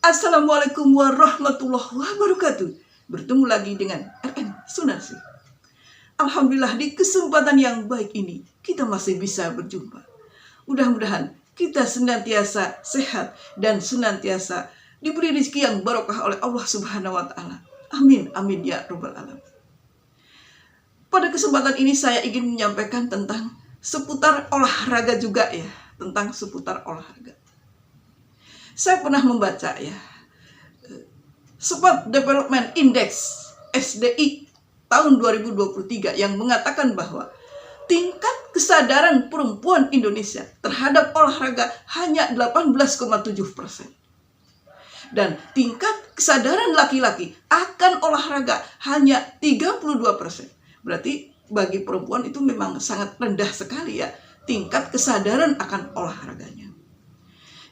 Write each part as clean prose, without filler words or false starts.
Assalamualaikum warahmatullahi wabarakatuh. Bertemu lagi dengan RN Sunarsi. Alhamdulillah di kesempatan yang baik ini kita masih bisa berjumpa. Mudah-mudahan kita senantiasa sehat dan senantiasa diberi rezeki yang barokah oleh Allah Subhanahu wa taala. Amin amin ya rabbal alamin. Pada kesempatan ini saya ingin menyampaikan tentang seputar olahraga juga ya, tentang seputar olahraga. Saya pernah membaca ya, Sport Development Index SDI tahun 2023 yang mengatakan bahwa tingkat kesadaran perempuan Indonesia terhadap olahraga hanya 18,7%. Dan tingkat kesadaran laki-laki akan olahraga hanya 32%. Berarti bagi perempuan itu memang sangat rendah sekali ya tingkat kesadaran akan olahraganya.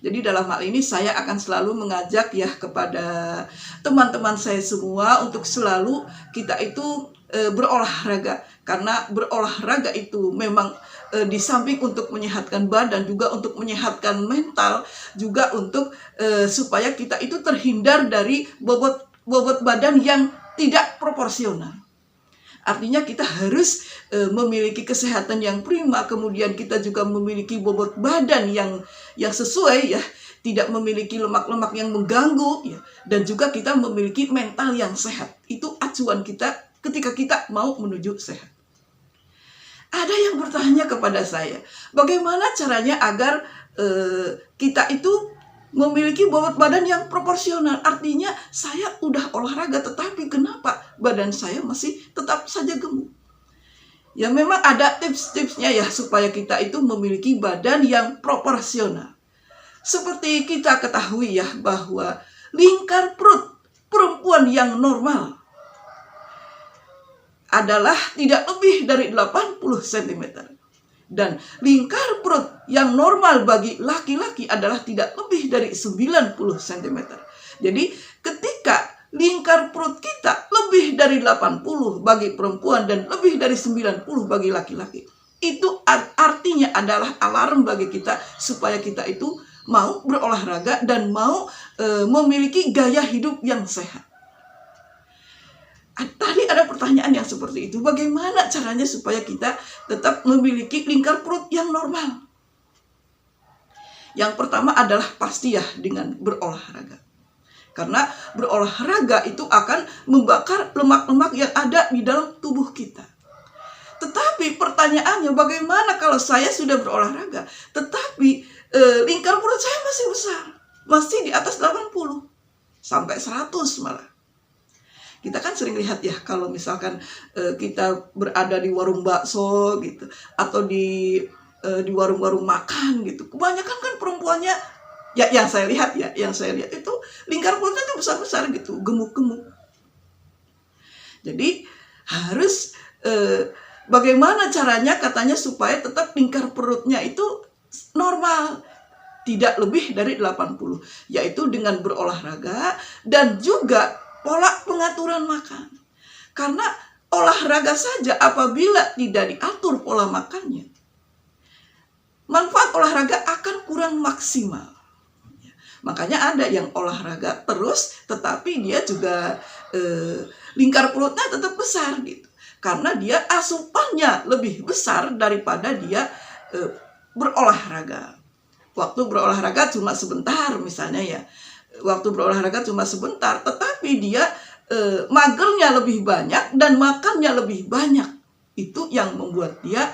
Jadi dalam hal ini saya akan selalu mengajak ya kepada teman-teman saya semua untuk selalu kita itu berolahraga. Karena berolahraga itu memang di samping untuk menyehatkan badan, juga untuk menyehatkan mental, juga untuk supaya kita itu terhindar dari bobot badan yang tidak proporsional. Artinya kita harus memiliki kesehatan yang prima, kemudian kita juga memiliki bobot badan yang sesuai ya, tidak memiliki lemak-lemak yang mengganggu ya, dan juga kita memiliki mental yang sehat. Itu acuan kita ketika kita mau menuju sehat. Ada yang bertanya kepada saya, bagaimana caranya agar kita itu memiliki bobot badan yang proporsional? Artinya saya udah olahraga tetapi kenapa badan saya masih tetap saja gemuk? Ya memang ada tips-tipsnya ya supaya kita itu memiliki badan yang proporsional. Seperti kita ketahui ya bahwa lingkar perut perempuan yang normal adalah tidak lebih dari 80 cm. Dan lingkar perut yang normal bagi laki-laki adalah tidak lebih dari 90 cm. Jadi ketika lingkar perut kita lebih dari 80 bagi perempuan dan lebih dari 90 bagi laki-laki, itu artinya adalah alarm bagi kita supaya kita itu mau berolahraga dan mau memiliki gaya hidup yang sehat. Tadi ada pertanyaan yang seperti itu. Bagaimana caranya supaya kita tetap memiliki lingkar perut yang normal? Yang pertama adalah pasti ya dengan berolahraga. Karena berolahraga itu akan membakar lemak-lemak yang ada di dalam tubuh kita. Tetapi pertanyaannya, bagaimana kalau saya sudah berolahraga tetapi lingkar perut saya masih besar, masih di atas 80 sampai 100 malah. Kita kan sering lihat ya kalau misalkan kita berada di warung bakso gitu atau di warung-warung makan gitu. Kebanyakan kan perempuannya ya yang saya lihat itu lingkar perutnya itu besar-besar gitu, gemuk-gemuk. Jadi harus bagaimana caranya katanya supaya tetap lingkar perutnya itu normal, tidak lebih dari 80, yaitu dengan berolahraga dan juga pola pengaturan makan. Karena olahraga saja apabila tidak diatur pola makannya, manfaat olahraga akan kurang maksimal. Makanya ada yang olahraga terus tetapi dia juga lingkar perutnya tetap besar gitu. Karena dia asupannya lebih besar daripada dia berolahraga. Waktu berolahraga cuma sebentar misalnya ya. Waktu berolahraga cuma sebentar, tetapi dia magernya lebih banyak dan makannya lebih banyak. Itu yang membuat dia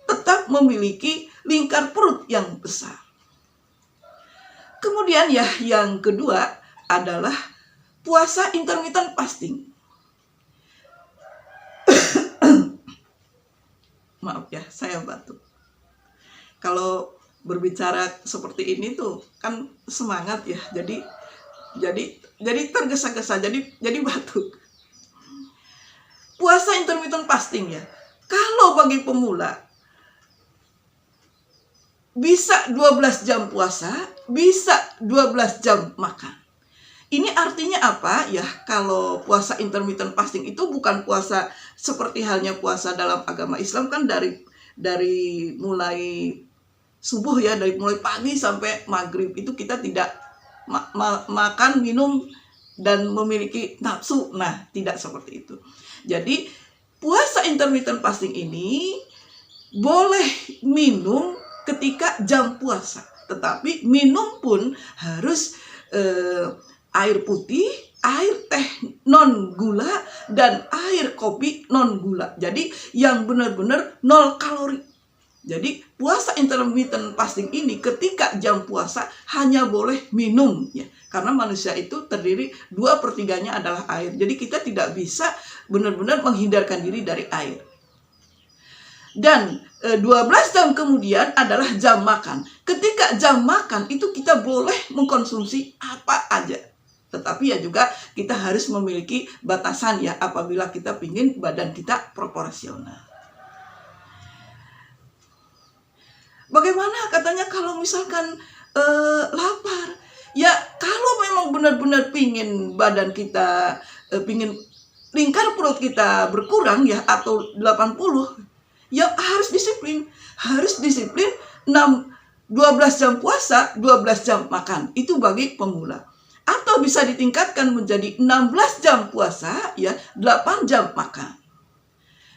tetap memiliki lingkar perut yang besar. Kemudian ya yang kedua adalah puasa intermittent fasting. Maaf ya, saya batuk. Kalau berbicara seperti ini tuh kan semangat ya, jadi tergesa-gesa, jadi batuk. Puasa intermittent fasting ya, kalau bagi pemula bisa 12 jam puasa, bisa 12 jam makan. Ini artinya apa ya? Kalau puasa intermittent fasting itu bukan puasa seperti halnya puasa dalam agama Islam kan dari mulai subuh ya, dari mulai pagi sampai maghrib itu kita tidak makan, minum, dan memiliki nafsu. Nah, tidak seperti itu. Jadi puasa intermittent fasting ini boleh minum ketika jam puasa, tetapi minum pun harus air putih, air teh non gula, dan air kopi non gula. Jadi yang benar-benar 0 kalori. Jadi puasa intermittent fasting ini ketika jam puasa hanya boleh minum ya, karena manusia itu terdiri 2/3-nya adalah air. Jadi kita tidak bisa benar-benar menghindarkan diri dari air. Dan 12 jam kemudian adalah jam makan. Ketika jam makan itu kita boleh mengkonsumsi apa aja. Tetapi ya juga kita harus memiliki batasan ya, apabila kita ingin badan kita proporsional. Bagaimana katanya kalau misalkan lapar? Ya kalau memang benar-benar pingin badan kita, pingin lingkar perut kita berkurang ya, atau 80, ya harus disiplin. Harus disiplin 12 jam puasa, 12 jam makan. Itu bagi pemula. Atau bisa ditingkatkan menjadi 16 jam puasa, ya 8 jam makan.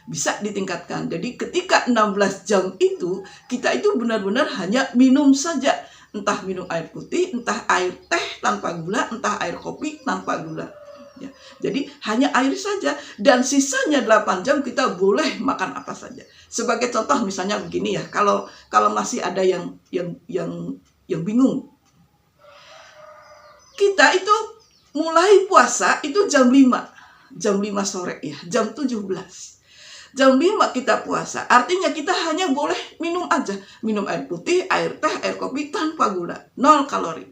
Bisa ditingkatkan. Jadi ketika 16 jam itu, kita itu benar-benar hanya minum saja. Entah minum air putih, entah air teh tanpa gula, entah air kopi tanpa gula. Ya, jadi hanya air saja, dan sisanya 8 jam kita boleh makan apa saja. Sebagai contoh misalnya begini ya, kalau masih ada yang bingung. Kita itu mulai puasa itu jam 5 sore ya, jam 17. Jam 5 kita puasa, artinya kita hanya boleh minum aja. Minum air putih, air teh, air kopi tanpa gula, 0 kalori.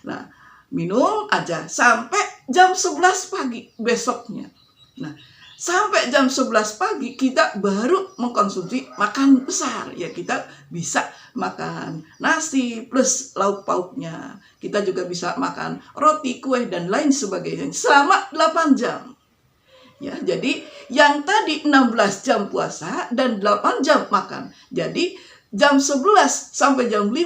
Nah, minum aja sampai jam 11 pagi besoknya. Nah, sampai jam 11 pagi kita baru mengkonsumsi makan besar. Ya, kita bisa makan nasi plus lauk pauknya. Kita juga bisa makan roti, kue, dan lain sebagainya selama 8 jam. Ya, jadi yang tadi 16 jam puasa dan 8 jam makan. Jadi jam 11 sampai jam 5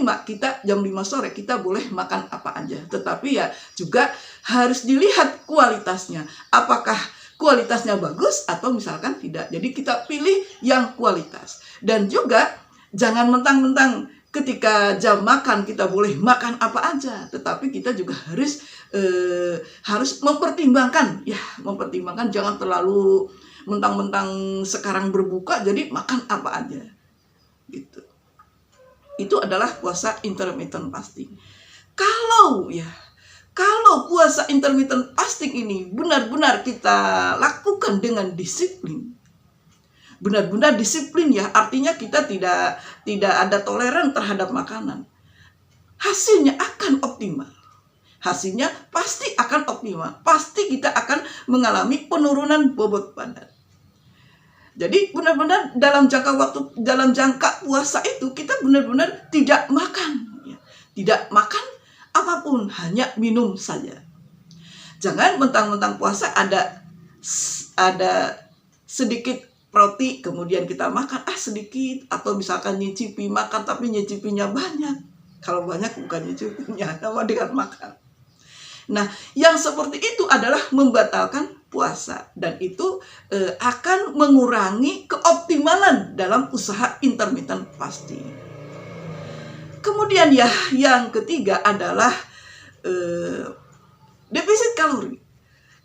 jam 5 sore kita boleh makan apa aja. Tetapi ya juga harus dilihat kualitasnya. Apakah kualitasnya bagus atau misalkan tidak. Jadi kita pilih yang kualitas. Dan juga jangan mentang-mentang ketika jam makan kita boleh makan apa aja. Tetapi kita juga harus mempertimbangkan. Ya, mempertimbangkan, jangan terlalu mentang-mentang sekarang berbuka jadi makan apa aja. Gitu. Itu adalah puasa intermittent fasting. Kalau puasa intermittent fasting ini benar-benar kita lakukan dengan disiplin, benar-benar disiplin ya, artinya kita tidak ada toleran terhadap makanan, hasilnya akan optimal. Hasilnya pasti akan optimal. Pasti kita akan mengalami penurunan bobot badan. Jadi benar-benar dalam jangka puasa itu kita benar-benar tidak makan, ya. Tidak makan apapun, hanya minum saja. Jangan mentang-mentang puasa ada sedikit roti kemudian kita makan sedikit, atau misalkan nyicipi makan tapi nyicipinya banyak. Kalau banyak bukan nyicipinya, sama dengan makan. Nah, yang seperti itu adalah membatalkan puasa, dan itu akan mengurangi keoptimalan dalam usaha intermittent fasting. Kemudian ya, yang ketiga adalah defisit kalori.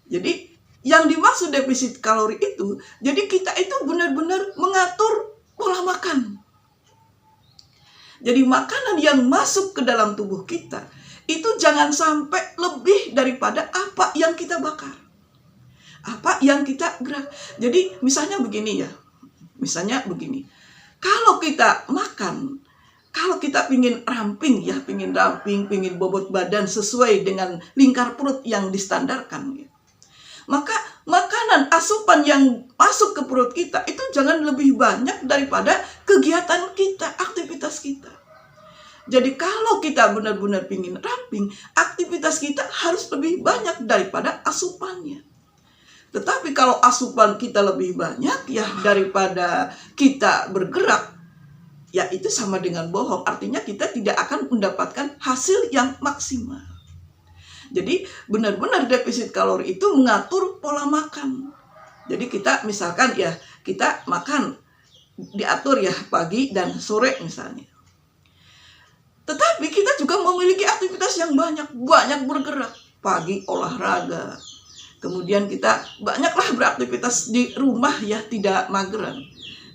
Jadi yang dimaksud defisit kalori itu, jadi kita itu benar-benar mengatur pola makan. Jadi makanan yang masuk ke dalam tubuh kita itu jangan sampai lebih daripada apa yang kita bakar, apa yang kita gerak. Jadi misalnya begini ya, kalau kita makan, kalau kita pingin ramping ya, pingin bobot badan sesuai dengan lingkar perut yang distandarkan ya, maka makanan asupan yang masuk ke perut kita itu jangan lebih banyak daripada kegiatan kita, aktivitas kita. Jadi kalau kita benar-benar pingin ramping, aktivitas kita harus lebih banyak daripada asupannya. Tetapi kalau asupan kita lebih banyak ya daripada kita bergerak, ya itu sama dengan bohong. Artinya kita tidak akan mendapatkan hasil yang maksimal. Jadi benar-benar defisit kalori itu mengatur pola makan. Jadi kita misalkan ya, kita makan diatur ya pagi dan sore misalnya. Tetapi kita juga memiliki aktivitas yang banyak bergerak. Pagi olahraga, kemudian kita banyaklah beraktivitas di rumah ya, tidak mageran.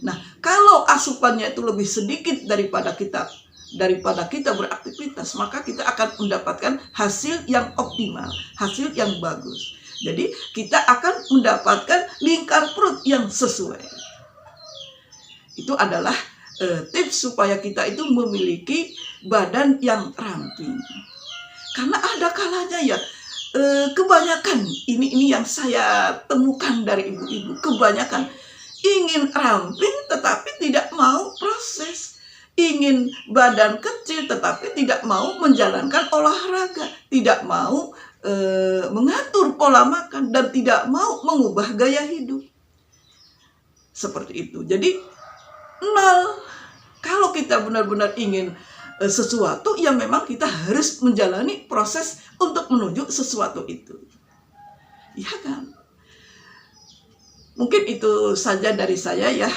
Nah, kalau asupannya itu lebih sedikit daripada kita beraktivitas, maka kita akan mendapatkan hasil yang optimal, hasil yang bagus. Jadi kita akan mendapatkan lingkar perut yang sesuai. Itu adalah tips supaya kita itu memiliki badan yang ramping. Karena ada kalanya ya, kebanyakan ini yang saya temukan dari ibu-ibu, kebanyakan ingin ramping tetapi tidak mau proses, ingin badan kecil tetapi tidak mau menjalankan olahraga, tidak mau mengatur pola makan, dan tidak mau mengubah gaya hidup seperti itu. Jadi nol. Kalau kita benar-benar ingin sesuatu, yang memang kita harus menjalani proses untuk menuju sesuatu itu. Ya kan? Mungkin itu saja dari saya ya,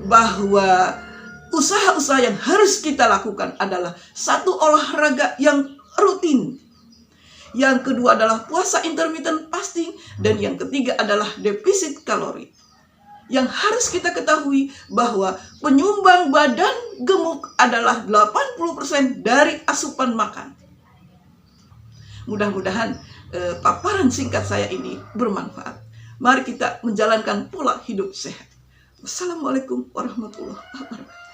bahwa usaha-usaha yang harus kita lakukan adalah satu, olahraga yang rutin. Yang kedua adalah puasa intermittent fasting, dan yang ketiga adalah defisit kalori. Yang harus kita ketahui bahwa penyumbang badan gemuk adalah 80% dari asupan makan. Mudah-mudahan paparan singkat saya ini bermanfaat. Mari kita menjalankan pola hidup sehat. Wassalamualaikum warahmatullahi wabarakatuh.